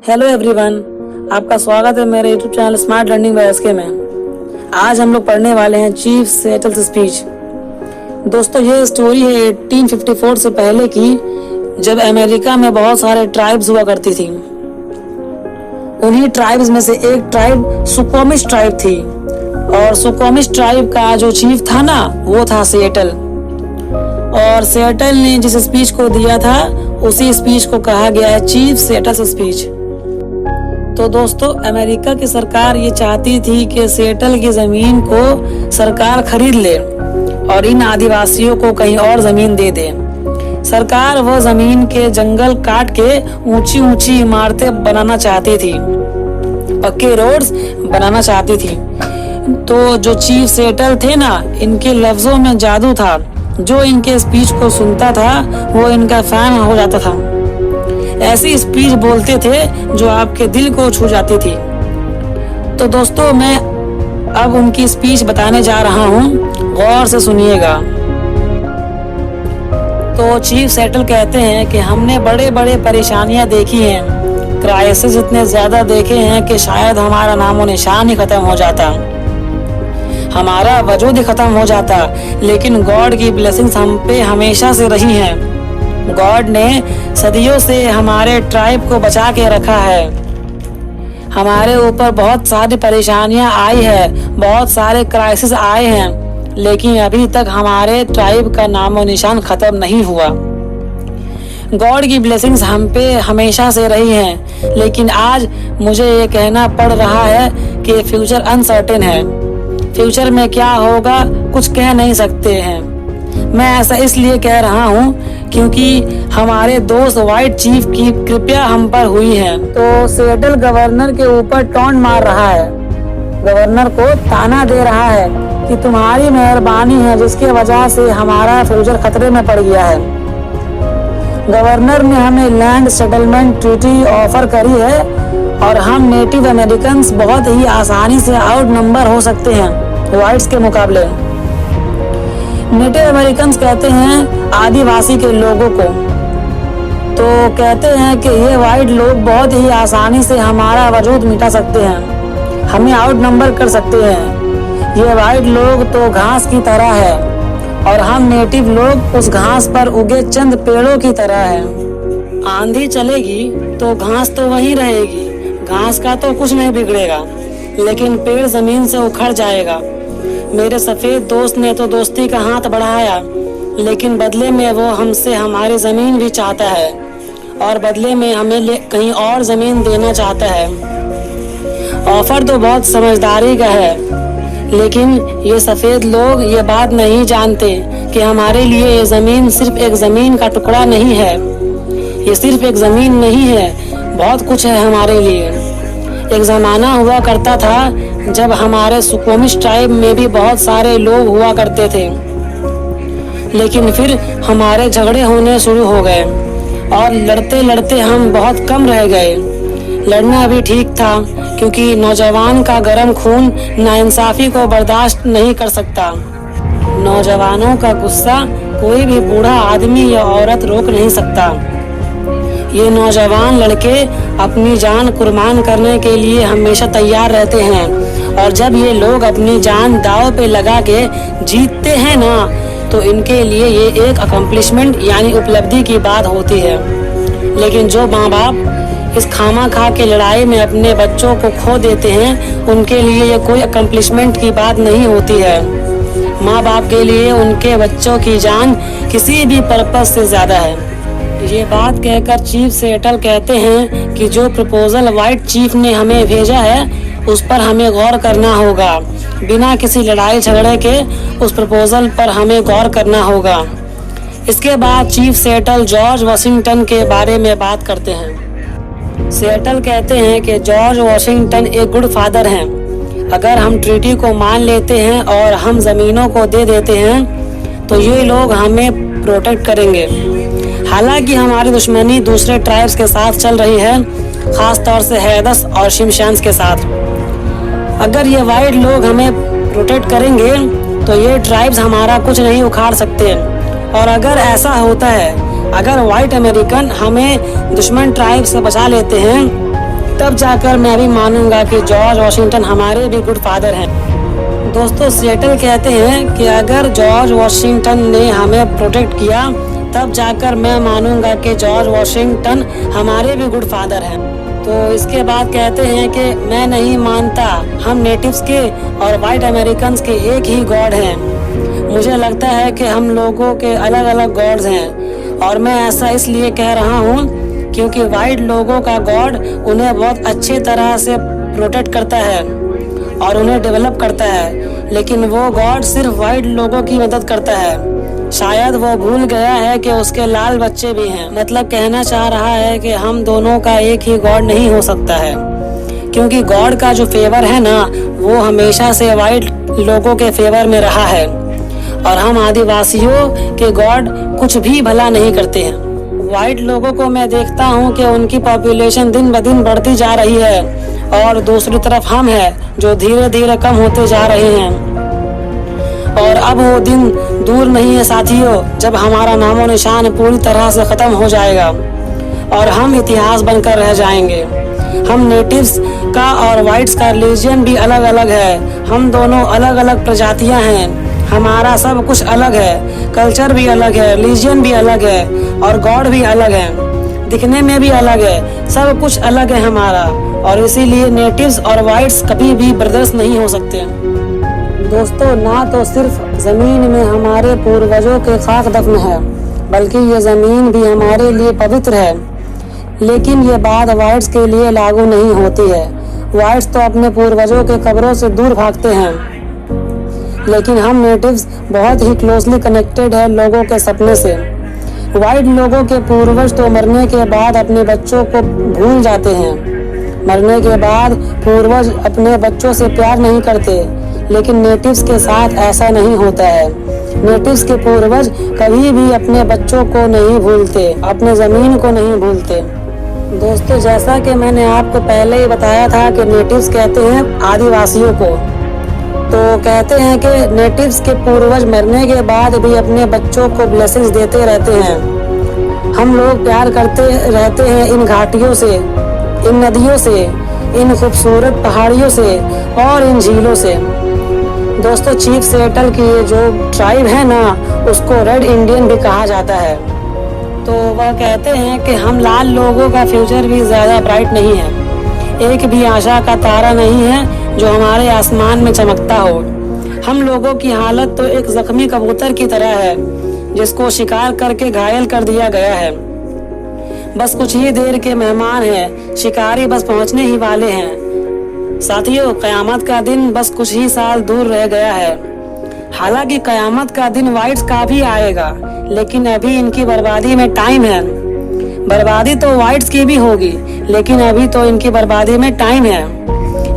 Hello everyone, आपका स्वागत है मेरे YouTube channel smart learning by SK में। आज हम लोग पढ़ने वाले हैं चीफ सेटल्स स्पीच। दोस्तों, ये स्टोरी है 1854 से पहले की, जब अमेरिका में बहुत सारे ट्राइब्स हुआ करती थी। उन्हीं ट्राइब्स में से एक ट्राइब सुक्वोमिश ट्राइब थी, और सुक्वोमिश ट्राइब का जो चीफ था ना, वो था सिएटल। और सिएटल ने जिस स्पीच को दिया था, उसी स्पीच को कहा गया है चीफ सेटल्स स्पीच। तो दोस्तों, अमेरिका की सरकार ये चाहती थी कि सिएटल की जमीन को सरकार खरीद ले और इन आदिवासियों को कहीं और जमीन दे दे। सरकार वह जमीन के जंगल काट के ऊंची ऊंची इमारतें बनाना चाहती थी, पक्के रोड्स बनाना चाहती थी। तो जो चीफ सेटल थे ना, इनके लफ्जों में जादू था। जो इनके स्पीच को सुनता था वो इनका फैन हो जाता था। ऐसी स्पीच बोलते थे जो आपके दिल को छू जाती थी। तो दोस्तों, मैं अब उनकी स्पीच बताने जा रहा हूँ, गौर से सुनिएगा। तो चीफ सेटल कहते हैं कि हमने बड़े बड़े परेशानियां देखी हैं, क्राइसिस इतने ज्यादा देखे हैं कि शायद हमारा नामो निशान ही खत्म हो जाता, हमारा वजूद ही खत्म हो जाता। लेकिन गॉड की ब्लेसिंग्स हम पे हमेशा से रही हैं। गॉड ने सदियों से हमारे ट्राइब को बचा के रखा है। हमारे ऊपर बहुत सारी परेशानियां आई है, बहुत सारे क्राइसिस आए हैं, लेकिन अभी तक हमारे ट्राइब का नामो निशान खत्म नहीं हुआ। गॉड की ब्लेसिंग्स हम पे हमेशा से रही हैं, लेकिन आज मुझे ये कहना पड़ रहा है कि फ्यूचर अनसर्टेन है। फ्यूचर में क्या होगा कुछ कह नहीं सकते हैं। मैं ऐसा इसलिए कह रहा हूँ क्योंकि हमारे दोस्त व्हाइट चीफ की कृपया हम पर हुई है। तो सिएटल गवर्नर के ऊपर टॉन्ट मार रहा है, गवर्नर को ताना दे रहा है कि तुम्हारी मेहरबानी है जिसकी वजह से हमारा फ्यूचर खतरे में पड़ गया है। गवर्नर ने हमें लैंड सेटलमेंट ट्रीटी ऑफर करी है और हम नेटिव अमेरिकन्स बहुत ही आसानी से आउट नंबर हो सकते हैं व्हाइट्स के मुकाबले। नेटिव अमेरिकन्स कहते हैं आदिवासी के लोगों को, तो कहते हैं कि ये व्हाइट लोग बहुत ही आसानी से हमारा वजूद मिटा सकते हैं, हमें आउट नंबर कर सकते हैं। ये व्हाइट लोग तो घास की तरह है और हम नेटिव लोग उस घास पर उगे चंद पेड़ों की तरह हैं। आंधी चलेगी तो घास तो वहीं रहेगी, घास का तो कुछ नहीं बिगड़ेगा, लेकिन पेड़ जमीन से उखड़ जाएगा। मेरे सफेद दोस्त ने तो दोस्ती का हाथ बढ़ाया, लेकिन बदले में वो हमसे हमारी जमीन भी चाहता है और बदले में हमें कहीं और जमीन देना चाहता है। ऑफर तो बहुत समझदारी का है, लेकिन ये सफेद लोग ये बात नहीं जानते कि हमारे लिए ये जमीन सिर्फ एक जमीन का टुकड़ा नहीं है। ये सिर्फ एक जमीन नहीं है, बहुत कुछ है हमारे लिए। एक जमाना हुआ करता था जब हमारे सुक्वोमिश ट्राइब में भी बहुत सारे लोग हुआ करते थे, लेकिन फिर हमारे झगड़े होने शुरू हो गए और लड़ते लड़ते हम बहुत कम रह गए। लड़ना भी ठीक था, क्योंकि नौजवान का गर्म खून नाइंसाफी को बर्दाश्त नहीं कर सकता। नौजवानों का गुस्सा कोई भी बूढ़ा आदमी या औरत रोक नहीं सकता। ये नौजवान लड़के अपनी जान कुर्बान करने के लिए हमेशा तैयार रहते हैं, और जब ये लोग अपनी जान दांव पे लगा के जीतते हैं ना, तो इनके लिए ये एक अकम्पलिशमेंट यानी उपलब्धि की बात होती है। लेकिन जो माँ बाप इस खामा खा के लड़ाई में अपने बच्चों को खो देते हैं, उनके लिए ये कोई अकम्पलिशमेंट की बात नहीं होती है। माँ बाप के लिए उनके बच्चों की जान किसी भी पर्पज से ज्यादा है। ये बात कहकर चीफ सेटल कहते हैं कि जो प्रपोजल व्हाइट चीफ ने हमें भेजा है उस पर हमें गौर करना होगा। बिना किसी लड़ाई झगड़े के उस प्रपोजल पर हमें गौर करना होगा। इसके बाद चीफ सेटल जॉर्ज वाशिंगटन के बारे में बात करते हैं। सेटल कहते हैं कि जॉर्ज वाशिंगटन एक गुड फादर हैं। अगर हम ट्रीटी को मान लेते हैं और हम जमीनों को दे देते हैं तो ये लोग हमें प्रोटेक्ट करेंगे। हालांकि हमारी दुश्मनी दूसरे ट्राइब्स के साथ चल रही है, खास तौर से हैदस और शिमशान्स के साथ। अगर ये वाइट लोग हमें प्रोटेक्ट करेंगे तो ये ट्राइब्स हमारा कुछ नहीं उखाड़ सकते। और अगर ऐसा होता है, अगर वाइट अमेरिकन हमें दुश्मन ट्राइब से बचा लेते हैं तब जाकर मैं भी मानूंगा कि जॉर्ज वॉशिंगटन हमारे भी गुड फादर हैं। दोस्तों, सिएटल कहते हैं कि अगर जॉर्ज वॉशिंगटन ने हमें प्रोटेक्ट किया तब जाकर मैं मानूंगा कि जॉर्ज वॉशिंगटन हमारे भी गुड फादर हैं। तो इसके बाद कहते हैं कि मैं नहीं मानता, हम नेटिव्स के और वाइट अमेरिकन्स के एक ही गॉड हैं। मुझे लगता है कि हम लोगों के अलग अलग गॉड्स हैं और मैं ऐसा इसलिए कह रहा हूँ क्योंकि वाइट लोगों का गॉड उन्हें बहुत अच्छी तरह से प्रोटेक्ट करता है और उन्हें डेवलप करता है, लेकिन वो गॉड सिर्फ वाइट लोगों की मदद करता है। शायद वो भूल गया है कि उसके लाल बच्चे भी हैं। मतलब कहना चाह रहा है कि हम दोनों का एक ही गॉड नहीं हो सकता है, क्योंकि गॉड का जो फेवर है ना वो हमेशा से वाइट लोगों के फेवर में रहा है और हम आदिवासियों के गॉड कुछ भी भला नहीं करते हैं। वाइट लोगों को मैं देखता हूँ कि उनकी पॉपुलेशन दिन ब दिन बढ़ती जा रही है और दूसरी तरफ हम हैं जो धीरे धीरे कम होते जा रहे हैं। और अब वो दिन दूर नहीं है साथियों जब हमारा नामो निशान पूरी तरह से ख़त्म हो जाएगा और हम इतिहास बनकर रह जाएंगे। हम नेटिव्स का और वाइट्स का रिलीजन भी अलग अलग है। हम दोनों अलग अलग प्रजातियां हैं। हमारा सब कुछ अलग है, कल्चर भी अलग है, रिलीजन भी अलग है और गॉड भी अलग है, दिखने में भी अलग है, सब कुछ अलग है हमारा। और इसीलिए नेटिव्स और वाइट्स कभी भी ब्रदर्स नहीं हो सकते। दोस्तों, ना तो सिर्फ ज़मीन में हमारे पूर्वजों के खाक दफन है, बल्कि ये ज़मीन भी हमारे लिए पवित्र है। लेकिन ये बात वाइट्स के लिए लागू नहीं होती है। वाइट्स तो अपने पूर्वजों के कब्रों से दूर भागते हैं, लेकिन हम नेटिव्स बहुत ही क्लोजली कनेक्टेड है लोगों के सपने से। वाइट लोगों के पूर्वज तो मरने के बाद अपने बच्चों को भूल जाते हैं। मरने के बाद पूर्वज अपने बच्चों से प्यार नहीं करते, लेकिन नेटिव्स के साथ ऐसा नहीं होता है। नेटिव्स के पूर्वज कभी भी अपने बच्चों को नहीं भूलते, अपने ज़मीन को नहीं भूलते। दोस्तों, जैसा कि मैंने आपको पहले ही बताया था कि नेटिव्स कहते हैं आदिवासियों को, तो कहते हैं कि नेटिव्स के पूर्वज मरने के बाद भी अपने बच्चों को ब्लेसिंग्स देते रहते हैं। हम लोग प्यार करते रहते हैं इन घाटियों से, इन नदियों से, इन खूबसूरत पहाड़ियों से और इन झीलों से। दोस्तों, चीफ सिएटल की ये जो ट्राइब है ना उसको रेड इंडियन भी कहा जाता है। तो वह कहते हैं कि हम लाल लोगों का फ्यूचर भी ज़्यादा ब्राइट नहीं है। एक भी आशा का तारा नहीं है जो हमारे आसमान में चमकता हो। हम लोगों की हालत तो एक जख्मी कबूतर की तरह है जिसको शिकार करके घायल कर दिया गया है। बस कुछ ही देर के मेहमान हैं, शिकारी बस पहुंचने ही वाले हैं। साथियों, कयामत का दिन बस कुछ ही साल दूर रह गया है। हालांकि कयामत का दिन वाइट्स का भी आएगा, लेकिन अभी इनकी बर्बादी में टाइम है। बर्बादी तो वाइट्स की भी होगी, लेकिन अभी तो इनकी बर्बादी में टाइम है।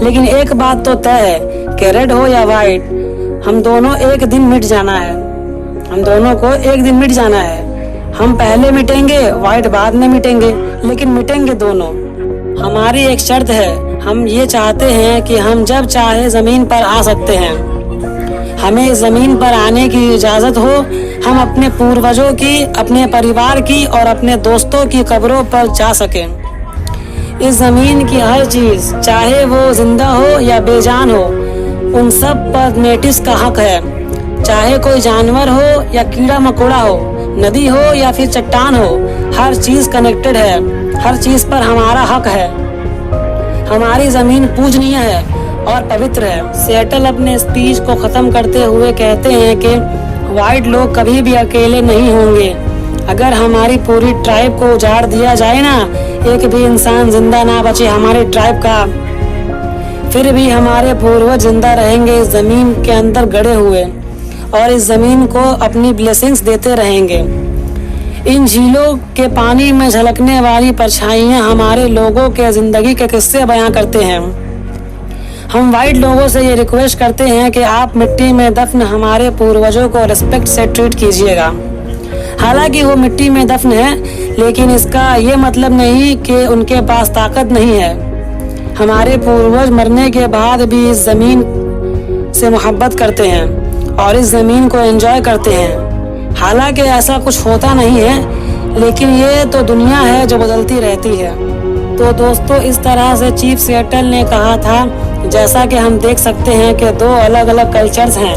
लेकिन एक बात तो तय है कि रेड हो या वाइट, हम दोनों एक दिन मिट जाना है। हम दोनों को एक दिन मिट जाना है। हम पहले मिटेंगे, वाइट बाद में मिटेंगे, लेकिन मिटेंगे दोनों। हमारी एक शर्त है, हम ये चाहते हैं कि हम जब चाहे जमीन पर आ सकते हैं। हमें इस जमीन पर आने की इजाजत हो। हम अपने पूर्वजों की, अपने परिवार की और अपने दोस्तों की कब्रों पर जा सकें। इस जमीन की हर चीज, चाहे वो जिंदा हो या बेजान हो, उन सब पर नेटिव्स का हक है। चाहे कोई जानवर हो या कीड़ा मकोड़ा हो, नदी हो या फिर चट्टान हो, हर चीज कनेक्टेड है। हर चीज पर हमारा हक है। हमारी जमीन पूजनीय है और पवित्र है। सिएटल अपने स्पीच को खत्म करते हुए कहते हैं कि वाइट लोग कभी भी अकेले नहीं होंगे। अगर हमारी पूरी ट्राइब को उजाड़ दिया जाए ना, एक भी इंसान जिंदा ना बचे हमारे ट्राइब का, फिर भी हमारे पूर्वज जिंदा रहेंगे इस जमीन के अंदर गड़े हुए और इस जमीन को अपनी ब्लेसिंग्स देते रहेंगे। इन झीलों के पानी में झलकने वाली परछाइयाँ हमारे लोगों के जिंदगी के किस्से बयां करते हैं। हम वाइट लोगों से ये रिक्वेस्ट करते हैं कि आप मिट्टी में दफन हमारे पूर्वजों को रिस्पेक्ट से ट्रीट कीजिएगा। हालांकि वो मिट्टी में दफन है, लेकिन इसका ये मतलब नहीं कि उनके पास ताकत नहीं है। हमारे पूर्वज मरने के बाद भी इस जमीन से मोहब्बत करते हैं और इस जमीन को एंजॉय करते हैं। हालांकि ऐसा कुछ होता नहीं है, लेकिन ये तो दुनिया है जो बदलती रहती है। तो दोस्तों इस तरह से चीफ सिएटल ने कहा था। जैसा कि हम देख सकते हैं कि दो अलग अलग कल्चर्स हैं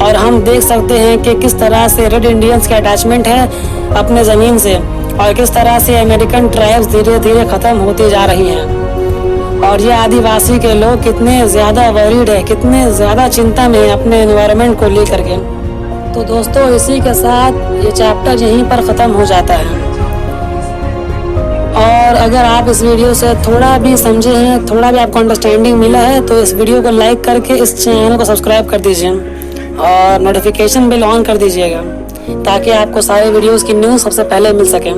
और हम देख सकते हैं कि किस तरह से रेड इंडियंस की अटैचमेंट है अपने ज़मीन से और किस तरह से अमेरिकन ट्राइब्स धीरे धीरे ख़त्म होती जा रही हैं और ये आदिवासी के लोग कितने ज़्यादा वरीड है, कितने ज़्यादा चिंता में है अपने एनवायरनमेंट को लेकर के। तो दोस्तों इसी के साथ ये चैप्टर यहीं पर ख़त्म हो जाता है। और अगर आप इस वीडियो से थोड़ा भी समझे हैं, थोड़ा भी आपको अंडरस्टैंडिंग मिला है तो इस वीडियो को लाइक करके इस चैनल को सब्सक्राइब कर दीजिए और नोटिफिकेशन बेल ऑन कर दीजिएगा ताकि आपको सारे वीडियोस की न्यूज़ सबसे पहले मिल सके।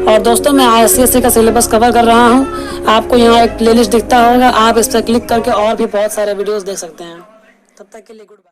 और दोस्तों मैं ICSE का सिलेबस कवर कर रहा हूँ। आपको यहाँ एक प्लेलिस्ट दिखता होगा, आप इस पर क्लिक करके और भी बहुत सारे वीडियोस देख सकते हैं। तब तक के लिए गुड बाय।